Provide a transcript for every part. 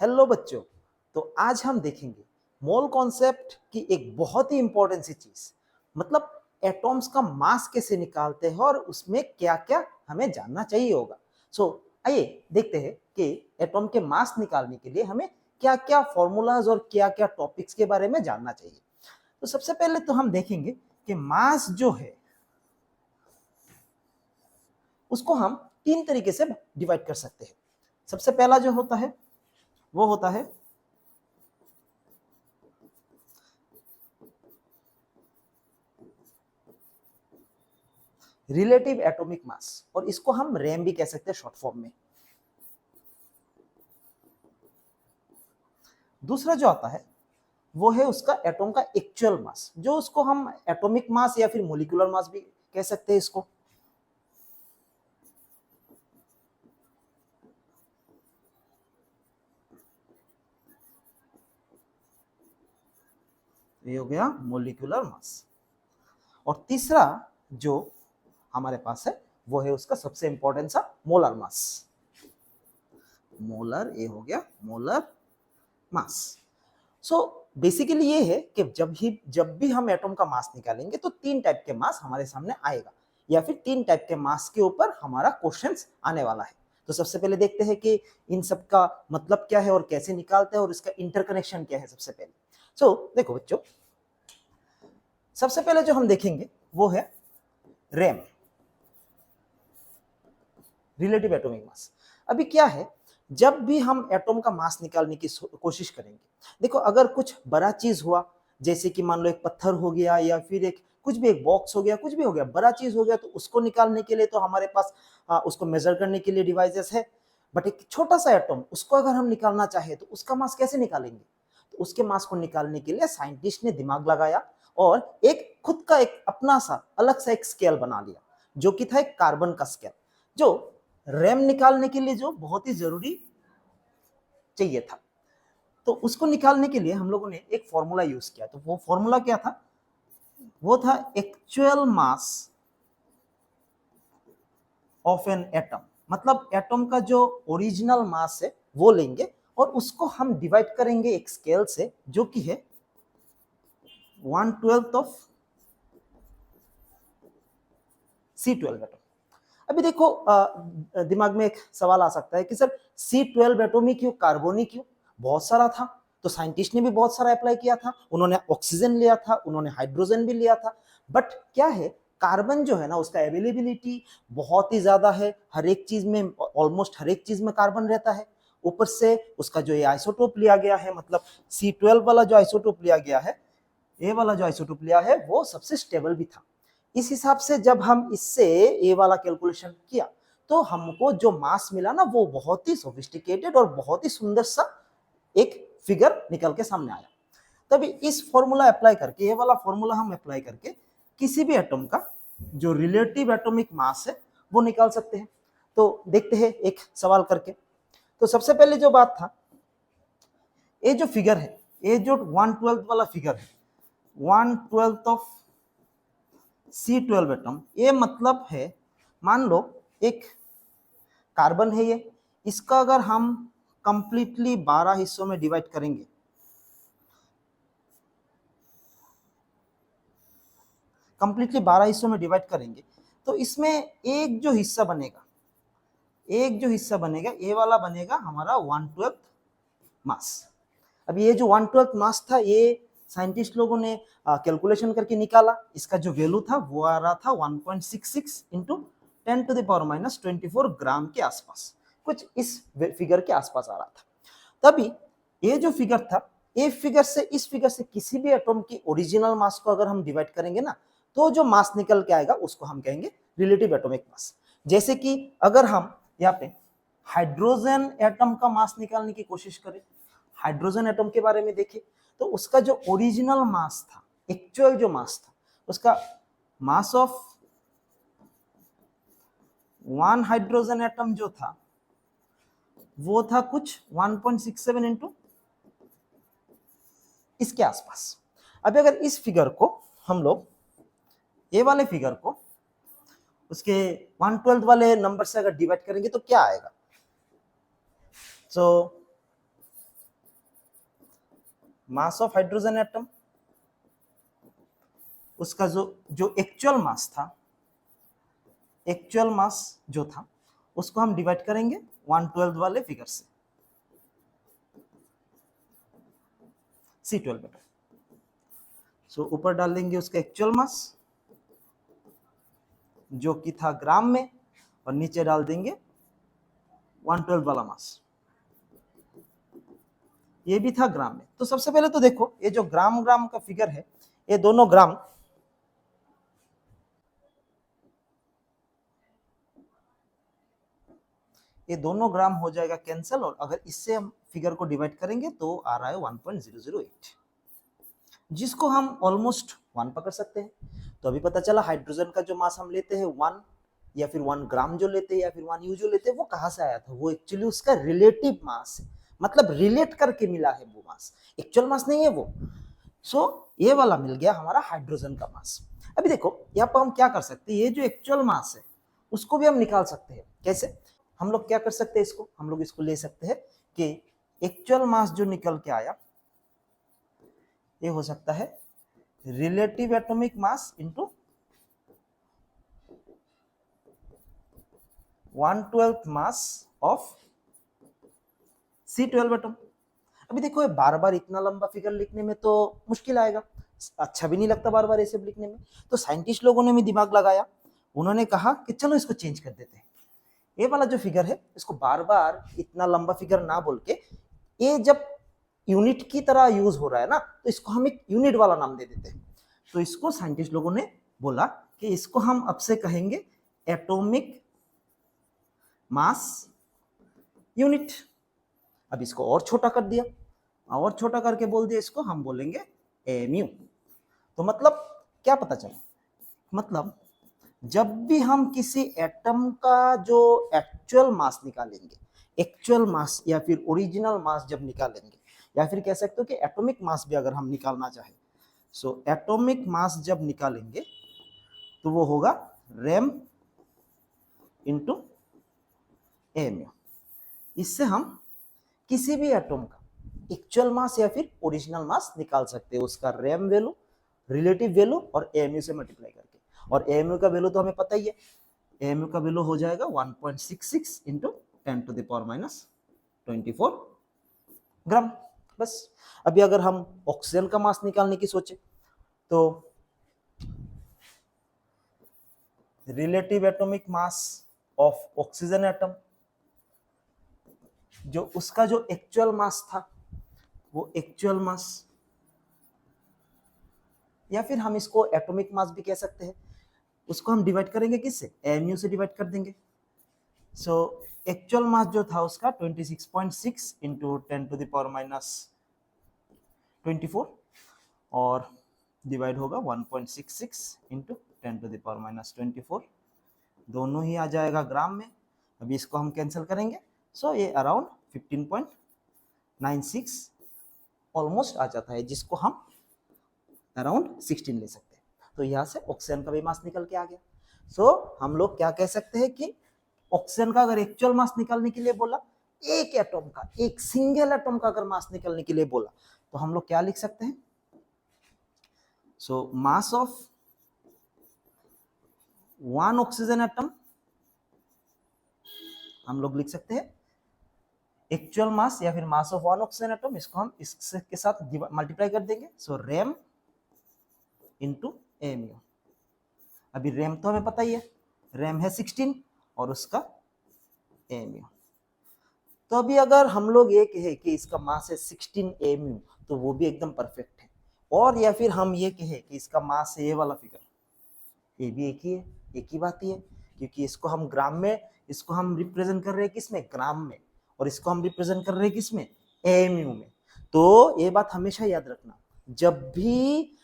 Hello बच्चों। तो आज हम देखेंगे मोल कॉन्सेप्ट की एक बहुत ही इंपॉर्टेंट सी चीज, मतलब एटॉम्स का मास कैसे निकालते हैं और उसमें क्या क्या हमें जानना चाहिए होगा। आइए देखते हैं कि एटॉम के मास निकालने के लिए हमें क्या क्या फॉर्मूलाज और क्या क्या टॉपिक्स के बारे में जानना चाहिए। तो सबसे पहले तो हम देखेंगे कि मास जो है उसको हम तीन तरीके से डिवाइड कर सकते हैं। सबसे पहला जो होता है वो होता है रिलेटिव एटॉमिक मास, और इसको हम रैम भी कह सकते हैं शॉर्ट फॉर्म में। दूसरा जो आता है वो है उसका एटॉम का एक्चुअल मास, जो उसको हम एटॉमिक मास या फिर मोलिकुलर मास भी कह सकते हैं इसको। ये हो गया मोलिकुलर मास। और तीसरा जो हमारे पास है वो है उसका सबसे इंपॉर्टेंट सा मोलर मास। मोलर, ये हो गया मोलर मास। बेसिकली ये है कि जब भी हम एटॉम का मास निकालेंगे तो तीन टाइप के मास हमारे सामने आएगा, या फिर तीन टाइप के मास के ऊपर हमारा क्वेश्चंस आने वाला है। तो सबसे पहले देखते हैं कि इन सब का मतलब क्या है और कैसे निकालते हैं और इसका इंटरकनेक्शन क्या है। सबसे पहले देखो बच्चों, सबसे पहले जो हम देखेंगे वो है रैम, रिलेटिव एटॉमिक मास। अभी क्या है, जब भी हम एटॉम का मास निकालने की कोशिश करेंगे, देखो अगर कुछ बड़ा चीज हुआ, जैसे कि मान लो एक पत्थर हो गया या फिर एक कुछ भी, एक बॉक्स हो गया, कुछ भी हो गया, बड़ा चीज हो गया, तो उसको निकालने के लिए तो हमारे पास उसको मेजर करने के लिए डिवाइसेस है। बट एक छोटा सा एटॉम, उसको अगर हम निकालना चाहे तो उसका मास कैसे निकालेंगे? तो उसके मास को निकालने के लिए साइंटिस्ट ने दिमाग लगाया और एक खुद का एक अपना सा अलग सा एक स्केल बना लिया, जो कि था एक कार्बन का स्केल, जो रैम निकालने के लिए जो बहुत ही जरूरी चाहिए था। तो उसको निकालने के लिए हम लोगों ने एक फॉर्मूला यूज किया। तो वो फॉर्मूला क्या था? वो था actual mass of an atom. मतलब एटम का जो ओरिजिनल मास है वो लेंगे और उसको हम डिवाइड करेंगे एक स्केल से, जो कि है 1/12 ऑफ C12 एटम। अभी देखो दिमाग में एक सवाल आ सकता है कि सर C12 एटम ही क्यों, कार्बन ही क्यों? बहुत सारा था, तो साइंटिस्ट ने भी बहुत सारा अप्लाई किया था। उन्होंने ऑक्सीजन लिया था, उन्होंने हाइड्रोजन भी लिया था। बट क्या है, कार्बन जो है ना, उसका अवेलेबिलिटी बहुत ही ज्यादा है। हर एक चीज में, ऑलमोस्ट हर एक चीज में कार्बन रहता है। ऊपर से उसका जो ये आइसोटोप लिया गया है, मतलब C12 वाला जो आइसोटोप लिया गया है, ये वाला जो आइसोटोप लिया है वो सबसे स्टेबल भी था। इस हिसाब से जब हम इससे ये वाला कैलकुलेशन किया तो हमको जो मास मिला ना, वो बहुत ही सोफिस्टिकेटेड और बहुत ही सुंदर सा एक फिगर निकल के सामने आया। तभी इस फॉर्मूला अप्लाई करके, ये वाला फॉर्मूला हम अप्लाई करके किसी भी एटम का जो रिलेटिव एटॉमिक मास है वो निकाल सकते हैं। तो देखते हैं एक सवाल करके। तो सबसे पहले जो बात था, ये जो फिगर है, ये जो 1/12 वाला फिगर है, 1/12 ऑफ C12 एटम, ये मतलब है, मान लो एक कार्बन है ये, इसका अगर हम कंप्लीटली 12 हिस्सों में डिवाइड करेंगे, कंप्लीटली 12 हिस्सों में डिवाइड करेंगे, तो इसमें एक जो हिस्सा बनेगा, एक जो हिस्सा बनेगा, ये वाला बनेगा हमारा 1/12 मास। अब ये जो 1/12 मास था, ये साइंटिस्ट लोगों ने कैलकुलेशन करके निकाला। इसका जो वैल्यू था वो आ रहा था 1.66 इंटू 10⁻⁻24 ग्राम के आसपास, कुछ इस फिगर के आसपास आ रहा था। तभी ये जो फिगर था, ये फिगर से, इस फिगर से किसी भी एटॉम की ओरिजिनल मास को अगर हम डिवाइड करेंगे ना, तो जो मास निकल के आएगा उसको हम कहेंगे रिलेटिव एटॉमिक मास। जैसे कि अगर हम यहाँ पे हाइड्रोजन एटम का मास निकालने की कोशिश करें, हाइड्रोजन एटम के बारे में देखें, तो उसका जो ओरिजिनल मास था, एक्चुअल जो मास था, उसका mass of one hydrogen atom जो था वो था कुछ 1.67 इंटू इसके आसपास। अब अगर इस फिगर को हम लोग, ये वाले फिगर को उसके 1/12 वाले नंबर से अगर डिवाइड करेंगे तो क्या आएगा? मास ऑफ हाइड्रोजन एटम, उसका जो एक्चुअल मास था, एक्चुअल मास जो था उसको हम डिवाइड करेंगे 1/12 वाले फिगर से, C12 एटम। सो ऊपर डाल देंगे उसका एक्चुअल मास जो कि था ग्राम में, और नीचे डाल देंगे 1/12 वाला मास, ये भी था ग्राम में। तो सबसे पहले तो देखो ये जो ग्राम ग्राम का फिगर है, ये दोनों ग्राम हो जाएगा कैंसिल, और अगर इससे हम फिगर को डिवाइड करेंगे तो आ रहा है 1.008, जिसको हम ऑलमोस्ट 1 पकड़ सकते हैं। तो अभी पता चला हाइड्रोजन का जो मास हम लेते हैं 1, या फिर 1 ग्राम जो लेते हैं, या फिर 1 U जो लेते हैं, वो कहाँ से आया था? वो एक्चुअली उसका रिलेटिव मास है, मतलब रिलेट करके मिला है वो मास, एक्चुअल मास नहीं है वो। सो ये वाला मिल गया हमारा हाइड्रोजन का मास। अभी देखो यहाँ पर हम क्या कर सकते हैं, ये जो एक्चुअल मास है उसको भी हम निकाल सकते हैं। कैसे? हम लोग क्या कर सकते हैं, इसको हम लोग इसको ले सकते हैं कि एक्चुअल मास जो निकल के आया ये हो सकता है relative atomic mass into 1/12 mass of C12 atom. अभी देखो बार बार इतना लंबा फिगर लिखने में तो मुश्किल आएगा, अच्छा भी नहीं लगता बार बार ऐसे लिखने में। तो साइंटिस्ट लोगों ने भी दिमाग लगाया, उन्होंने कहा कि चलो इसको चेंज कर देते हैं। ये वाला जो फिगर है इसको बार बार इतना लंबा फिगर ना बोल के, ये जब यूनिट की तरह यूज हो रहा है ना, तो इसको हम एक यूनिट वाला नाम दे देते हैं। तो इसको साइंटिस्ट लोगों ने बोला कि इसको हम अब से कहेंगे एटॉमिक मास यूनिट। अब इसको और छोटा कर दिया, और छोटा करके बोल दिया इसको हम बोलेंगे AMU। तो मतलब क्या पता चला, मतलब जब भी हम किसी एटम का जो एक्चुअल मास निकालेंगे, एक्चुअल मास या फिर ओरिजिनल मास जब निकालेंगे, या फिर कह सकते हो कि एटॉमिक मास भी अगर हम निकालना चाहें, सो एटॉमिक मास जब निकालेंगे तो वो होगा रैम इंटू AMU। इससे हम किसी भी एटम का एक्चुअल मास या फिर ओरिजिनल मास निकाल सकते हैं, उसका रैम वैल्यू, रिलेटिव वैल्यू और AMU से मल्टीप्लाई करके। और AMU का वैल्यू तो हमें पता ही है, AMU का वैल्यू हो जाएगा 1.66 इंटू 10⁻²4 ग्राम। बस अभी अगर हम ऑक्सीजन का मास निकालने की सोचे तो relative atomic mass of oxygen atom, जो उसका जो एक्चुअल मास था वो एक्चुअल मास, या फिर हम इसको एटॉमिक मास भी कह सकते हैं, उसको हम डिवाइड करेंगे किससे? AMU से डिवाइड कर देंगे। सो एक्चुअल मास जो था उसका 26.6 इंटू 10⁻²4 और डिवाइड होगा 1.66 इंटू 10⁻²4, दोनों ही आ जाएगा ग्राम में। अभी इसको हम कैंसिल करेंगे, सो ये अराउंड 15.96 ऑलमोस्ट आ जाता है, जिसको हम अराउंड 16 ले सकते हैं। तो यहाँ से ऑक्सीजन का भी मास निकल के आ गया। सो हम लोग क्या कह सकते हैं कि ऑक्सीजन का अगर एक्चुअल मास निकालने के लिए बोला, एक एटम का, एक सिंगल एटम का अगर मास निकालने के लिए बोला, तो हम लोग क्या लिख सकते हैं? सो मास ऑफ 1 ऑक्सीजन एटम हम लोग लिख सकते हैं एक्चुअल मास या फिर मास ऑफ 1 ऑक्सीजन एटम, इसको हम इसके साथ मल्टीप्लाई कर देंगे। सो रैम इंटू AMU। अभी रैम तो हमें पता ही है, रैम है 16 और उसका AMU। तो अभी अगर हम लोग ये कहे कि इसका मास है 16 AMU, तो वो भी एकदम परफेक्ट है। और या फिर हम ये कहे कि इसका मास है ये वाला फिगर, ये भी एक ही है, एक ही बात ही है, क्योंकि इसको हम ग्राम में, इसको हम रिप्रेजेंट कर रहे हैं किसमें? ग्राम में, और इसको हम रिप्रेजेंट कर रहे हैं किसमें? AMU में। तो ये बात हमेशा याद रखना, जब भी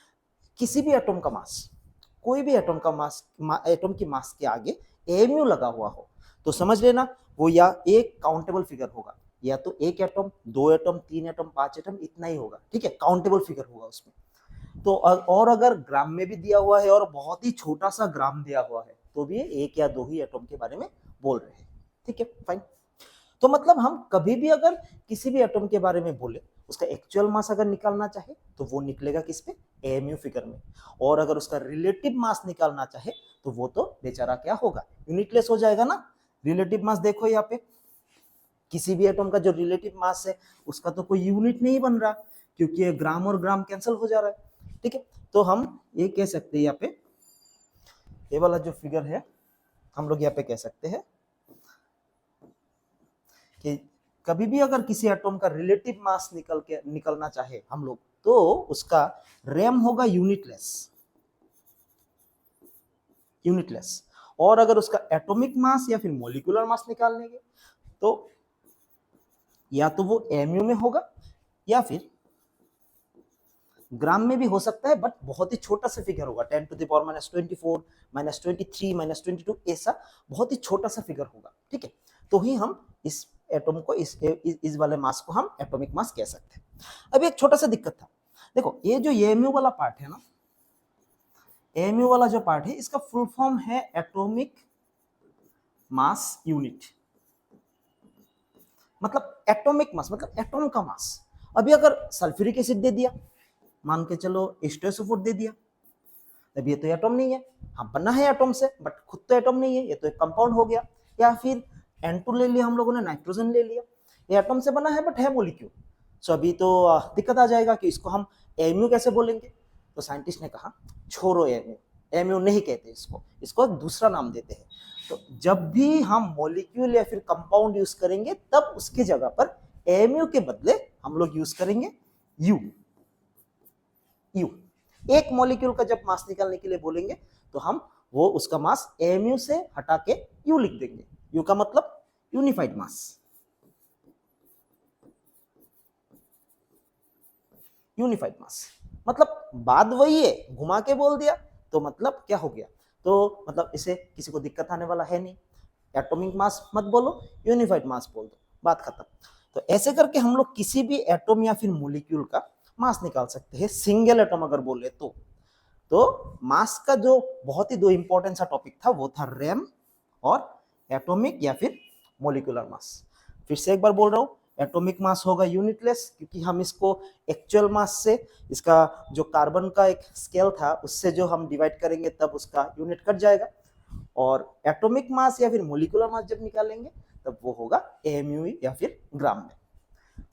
किसी भी एटम का मास, कोई भी एटम का मास, एटम की मास के आगे AMU लगा हुआ हो, तो समझ लेना वो या एक काउंटेबल फिगर होगा, या तो एक एटम, 2 एटम, 3 एटम, 5 एटम, इतना ही होगा, ठीक है, काउंटेबल फिगर होगा उसमें। तो और अगर ग्राम में भी दिया हुआ है और बहुत ही छोटा सा ग्राम दिया हुआ है, तो भी एक या दो ही एटम के बारे में बोल रहे हैं, ठीक है, फाइन। तो मतलब हम कभी भी अगर किसी भी एटम के बारे में बोले, उसका एक्चुअल मास अगर निकालना चाहे तो वो निकलेगा किस पे, एएमयू फिगर में, और अगर उसका रिलेटिव मास निकालना चाहे तो वो तो बेचारा क्या होगा, यूनिटलेस हो जाएगा ना। रिलेटिव मास देखो यहाँ पे, किसी भी एटम का जो रिलेटिव मास है उसका तो कोई यूनिट नहीं बन रहा, क्योंकि ये ग्राम और ग्राम कैंसिल हो जा रहा है, ठीक है। तो हम ये कह सकते हैं यहाँ पे, ये वाला जो फिगर है हम लोग यहाँ पे कह सकते हैं कि कभी भी अगर किसी एटम का रिलेटिव मास निकलना चाहे हम लोग, तो उसका रैम होगा यूनिटलेस, यूनिटलेस। और अगर उसका एटॉमिक मास या फिर मॉलिक्यूलर मास निकालने तो या तो वो एमयू में होगा या फिर ग्राम में भी हो सकता है, बट बहुत ही छोटा सा फिगर होगा, 10 टू द पावर -24 -23 -22, ऐसा बहुत ही छोटा सा फिगर होगा, ठीक है। तो ही हम इस एटम को इस वाले मास को हम एटॉमिक मास कह सकते हैं। अब एक छोटा सा दिक्कत था, देखो ये जो एमयू वाला पार्ट है ना, एमयू वाला जो पार्ट है इसका फुल फॉर्म है एटॉमिक मास यूनिट, मतलब एटॉमिक मास मतलब एटॉम का मास। अभी अगर सल्फ्यूरिक एसिड दे दिया, मान के चलो H2SO4 दे दिया, अब ये तो एटॉम नहीं है, हाँ बना है एटॉम से बट खुद तो एटॉम नहीं है, ये तो एक कंपाउंड हो गया। या फिर N2 ले लिया हम लोगों ने, नाइट्रोजन ले लिया, ये एटॉम से बना है बट है मॉलिक्यूल। सो अभी तो दिक्कत आ जाएगा कि इसको हम एमयू कैसे बोलेंगे। तो साइंटिस्ट ने कहा छोड़ो एमयू, एमयू नहीं कहते इसको, इसको दूसरा नाम देते हैं। तो जब भी हम मॉलिक्यूल या फिर कंपाउंड यूज करेंगे तब उसकी जगह पर एमयू के बदले हम लोग यूज करेंगे यू। यू एक मॉलिक्यूल का जब मास निकालने के लिए बोलेंगे तो हम वो उसका मास एमयू से हटा के यू लिख देंगे। यू का मतलब यूनिफाइड मास, यूनिफाइड मास मतलब बात वही है, घुमा के बोल दिया तो मतलब क्या हो गया, तो मतलब इसे किसी को दिक्कत आने वाला है नहीं। एटॉमिक मास मत बोलो, यूनिफाइड मास बोल दो, बात खत्म। तो ऐसे करके हम लोग किसी भी एटॉम या फिर मॉलिक्यूल का मास निकाल सकते हैं। सिंगल एटॉम अगर बोले तो मास का जो बहुत ही दो इंपॉर्टेंट सा टॉपिक था वो था रैम और एटॉमिक या फिर मॉलिक्यूलर मास। फिर से एक बार बोल रहा हूं, एटॉमिक मास होगा यूनिटलेस, क्योंकि हम इसको एक्चुअल मास से, इसका जो कार्बन का एक स्केल था उससे जो हम डिवाइड करेंगे तब उसका यूनिट कट जाएगा। और एटॉमिक मास या फिर मॉलिक्यूलर मास जब निकालेंगे तब वो होगा एमयू या फिर ग्राम में।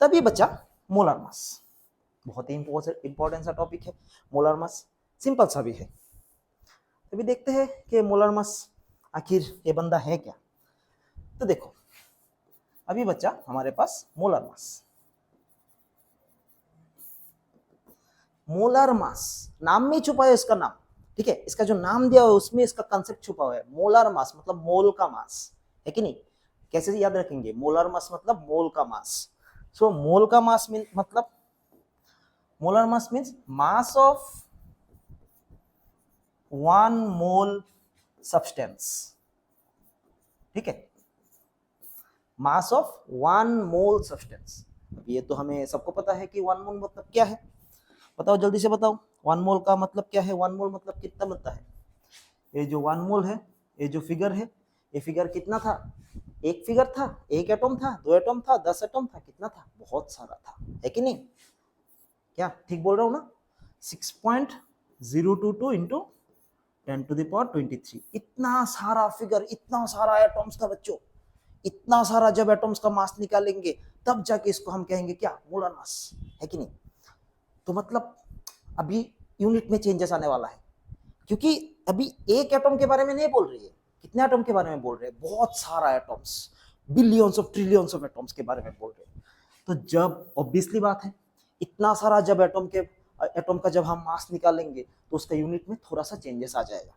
तभी बचा मोलर मास, बहुत ही इंपॉर्टेंट सा टॉपिक है मोलर मास, सिंपल सा भी है। अभी देखते हैं कि मोलर मास आखिर ये बंदा है क्या। तो देखो अभी बचा हमारे पास मोलर मास। मोलर मास नाम में छुपा है इसका नाम, ठीक है, इसका जो नाम दिया हुआ है उसमें इसका कंसेप्ट छुपा हुआ है। मोलर मास मतलब मोल का मास है कि नहीं, कैसे याद रखेंगे, मोलर मास मतलब मोल का मास। सो मोल का मास मतलब molar mass means mass of 1 mole substance, ठीक है, मास ऑफ 1 मोल सब्सटेंस। ये तो हमें सबको पता है कि 1 मोल मतलब क्या है, बताओ जल्दी से बताओ 1 मोल का मतलब क्या है। 1 मोल मतलब कितना बनता है, ये जो 1 मोल है, ये जो फिगर है, ये फिगर कितना था, एक फिगर था, एक एटम था, 2 एटम था, 10 एटम था, कितना था, बहुत सारा था, है कि नहीं, क्या ठीक बोल रहा हूँ ना। 6.022 इंटू 10 टू द पावर 23, इतना सारा फिगर, इतना सारा एटम्स था बच्चों। इतना सारा जब एटम्स का मास निकालेंगे तब जाके इसको हम कहेंगे क्या, मोलर मास, है कि नहीं। तो मतलब अभी यूनिट में चेंजेस आने वाला है, क्योंकि अभी एक एटम के बारे में नहीं बोल रही है, कितने एटम के बारे में बोल रहे हैं, बहुत सारा atoms, billions of trillions of atoms के बारे में बोल रहे हैं। तो जब ऑब्वियसली बात है, इतना सारा जब एटम का जब हम मास निकालेंगे तो उसका यूनिट में थोड़ा सा चेंजेस आ जाएगा।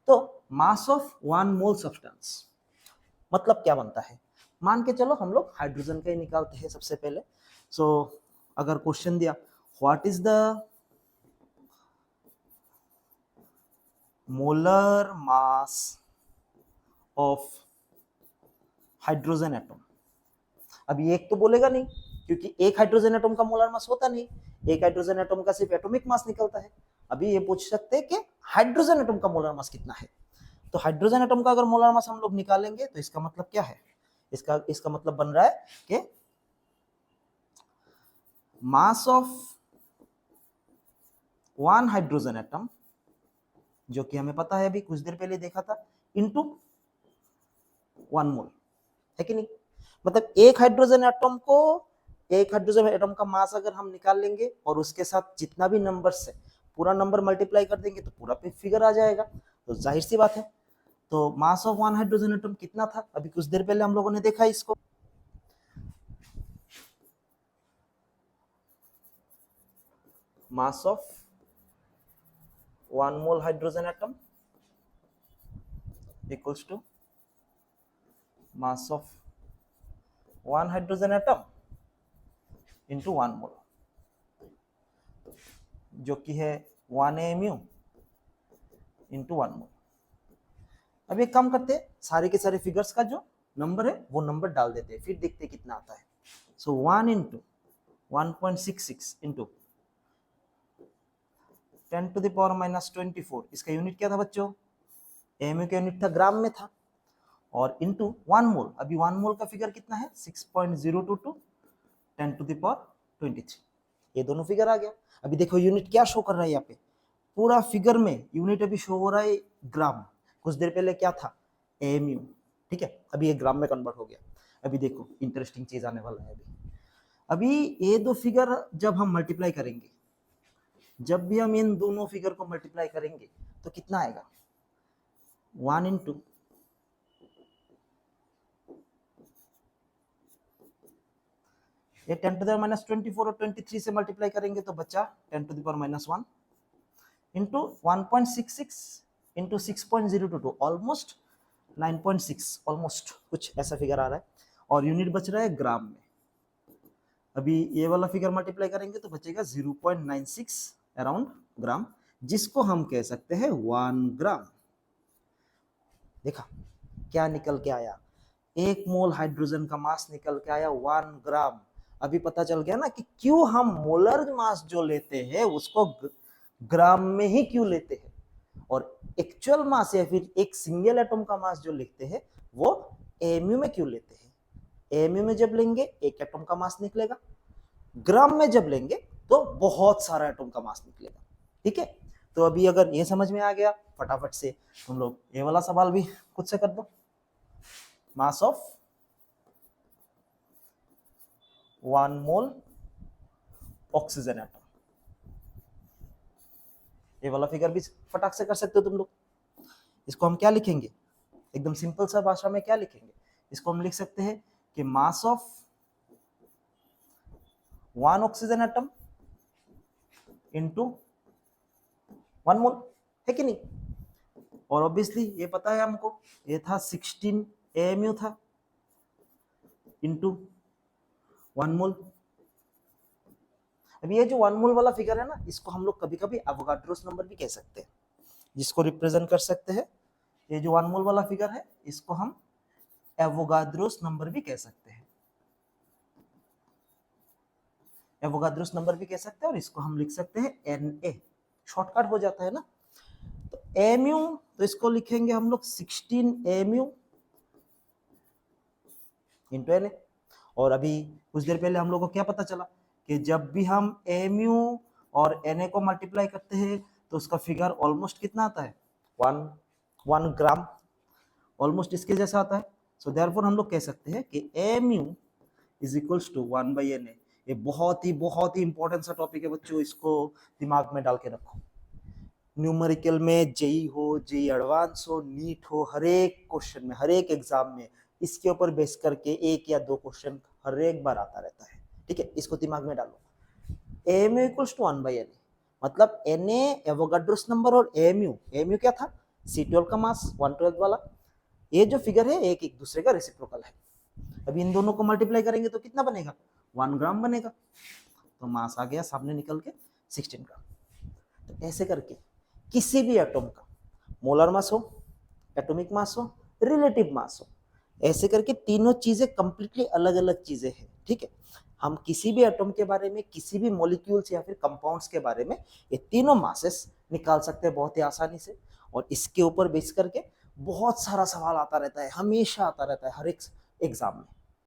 तो मास ऑफ 1 मोल सब्सटेंस मतलब क्या बनता है, मान के चलो हम लोग हाइड्रोजन का ही निकालते हैं सबसे पहले। सो अगर क्वेश्चन दिया what is the molar mass of hydrogen atom, अभी एक तो बोलेगा नहीं, क्योंकि एक हाइड्रोजन एटम का मोलर मास होता नहीं, एक हाइड्रोजन एटम का सिर्फ एटॉमिक मास निकलता है। अभी ये पूछ सकते हैं कि हाइड्रोजन एटम का मोलर मास कितना है। तो हाइड्रोजन एटम का अगर मोलर मास हम लोग निकालेंगे तो इसका मतलब क्या है, इसका मतलब बन रहा है कि mass of one hydrogen atom, जो कि हमें पता है अभी कुछ देर पहले देखा था, इनटू 1 मोल, है कि नहीं? मतलब एक हाइड्रोजन एटम का मास अगर हम निकाल लेंगे और उसके साथ जितना भी नंबर है पूरा नंबर मल्टीप्लाई कर देंगे तो पूरा फिगर आ जाएगा। तो जाहिर सी बात है, तो mass of one hydrogen atom कितना था अभी कुछ देर पहले हम लोगों ने देखा इसको, mass of 1 mole hydrogen atom equals to mass of 1 hydrogen atom into 1 mole, जो कि है 1 AMU इंटू 1 मोल। अब एक काम करते हैं, सारे के सारे फिगर्स का जो नंबर है वो नंबर डाल देते हैं, फिर देखते हैं कितना आता है। So 1 into 1.66 into 10 to the power minus 24, इसका यूनिट क्या था बच्चों? एमयू का यूनिट था, ग्राम में था, और इंटू 1 मोल। अभी 1 मोल का फिगर कितना है? 6.022 10 टू द पावर 23। ये दोनों फिगर आ गया। अभी देखो यूनिट क्या शो कर रहा है यहाँ पे, पूरा फिगर में यूनिट अभी शो हो रहा है ग्राम, कुछ देर पहले क्या था? एमयू, ठीक है? अभी ये ग्राम में कन्वर्ट हो गया। अभी देखो इंटरेस्टिंग चीज आने वाला है। अभी ये दो फिगर जब हम मल्टीप्लाई करेंगे, जब भी हम इन दोनों फिगर को मल्टीप्लाई करेंगे तो कितना आएगा? 1 इंटू ये 10 टू द पावर माइनस 24 और 23 से मल्टीप्लाई करेंगे तो बच्चा 10 to the power minus 1 into 1.66 into 6.022, almost 9.6, almost कुछ ऐसा फिगर आ रहा है, और यूनिट बच रहा है ग्राम में। अभी ये वाला फिगर मल्टीप्लाई करेंगे तो बचेगा 0.96 अराउंड ग्राम, जिसको हम कह सकते हैं 1 ग्राम। देखा क्या निकल के आया? 1 मोल हाइड्रोजन का मास निकल के आया 1 ग्राम। अभी पता चल गया ना कि क्यों हम मोलर मास जो लेते हैं उसको ग्राम में ही क्यों लेते हैं, और एक्चुअल मास या फिर एक सिंगल एटम का मास जो लिखते हैं वो एमयू में क्यों लेते हैं। एमयू में जब लेंगे एक एटम का मास निकलेगा, ग्राम में जब लेंगे तो बहुत सारा एटम का मास निकलेगा, ठीक है? तो अभी अगर ये समझ में आ गया, फटाफट से तुम लोग ये वाला सवाल भी खुद से कर दो। मास ऑफ 1 मोल ऑक्सीजन एटम, ये वाला फिगर भी फटाक से कर सकते हो तुम लोग। इसको हम क्या लिखेंगे? एकदम सिंपल सा भाषा में क्या लिखेंगे? इसको हम लिख सकते हैं कि मास ऑफ 1 ऑक्सीजन एटम इंटू 1 मोल, है कि नहीं? और ऑब्वियसली ये पता है हमको, ये था 16 AMU था इंटू 1 मोल। अब ये जो 1 मोल वाला फिगर है ना, इसको हम लोग कभी कभी एवोगाड्रोस नंबर भी कह सकते हैं, जिसको रिप्रेजेंट कर सकते हैं। ये जो 1 मोल वाला फिगर है इसको हम एवोगाड्रोस नंबर भी कह सकते हैं, एवोगाड्रोस नंबर भी कह सकते हैं, और इसको हम लिख सकते हैं Na, शॉर्टकट हो जाता है ना। तो एमयू, तो इसको लिखेंगे हम लोग 16 AMU इंटू Na। और अभी कुछ देर पहले हम लोग को क्या पता चला कि जब भी हम AMU और Na को मल्टीप्लाई करते हैं तो उसका फिगर ऑलमोस्ट कितना आता है? 1 ग्राम, ऑलमोस्ट इसके जैसा आता है। सो देयरफॉर हम लोग कह सकते हैं कि AMU is equals to 1/Na। ये बहुत ही इंपॉर्टेंट सा टॉपिक है बच्चों, इसको दिमाग में डाल के रखो। न्यूमेरिकल में जेई हो, जेई एडवांस हो, नीट हो, हर एक क्वेश्चन में, हर एक एग्जाम में इसके ऊपर बेस करके 1 या 2 क्वेश्चन हर एक बार आता रहता है, ठीक है? इसको दिमाग में डालो। AMU इक्वल्स टू 1/Na, मतलब Na एवोगाड्रोस नंबर और AMU क्या था? C12 का मास 1/12 वाला। ये जो फिगर है एक दूसरे का रेसिप्रोकल है। अभी इन दोनों को मल्टीप्लाई करेंगे तो कितना बनेगा? 1 ग्राम बनेगा। तो मास आ गया सामने निकल के 16 ग्राम। तो ऐसे करके किसी भी एटम का मोलर मास हो, एटॉमिक मास हो, रिलेटिव मास हो, ऐसे करके तीनों चीजें कंप्लीटली अलग अलग चीजें हैं, ठीक है? हम किसी भी एटम के बारे में, किसी भी मॉलिक्यूल्स या फिर कंपाउंड्स के बारे में ये तीनों मासेस निकाल सकते हैं बहुत ही आसानी से, और इसके ऊपर बेस करके बहुत सारा सवाल आता रहता है, हमेशा आता रहता है हर एक एग्जाम में।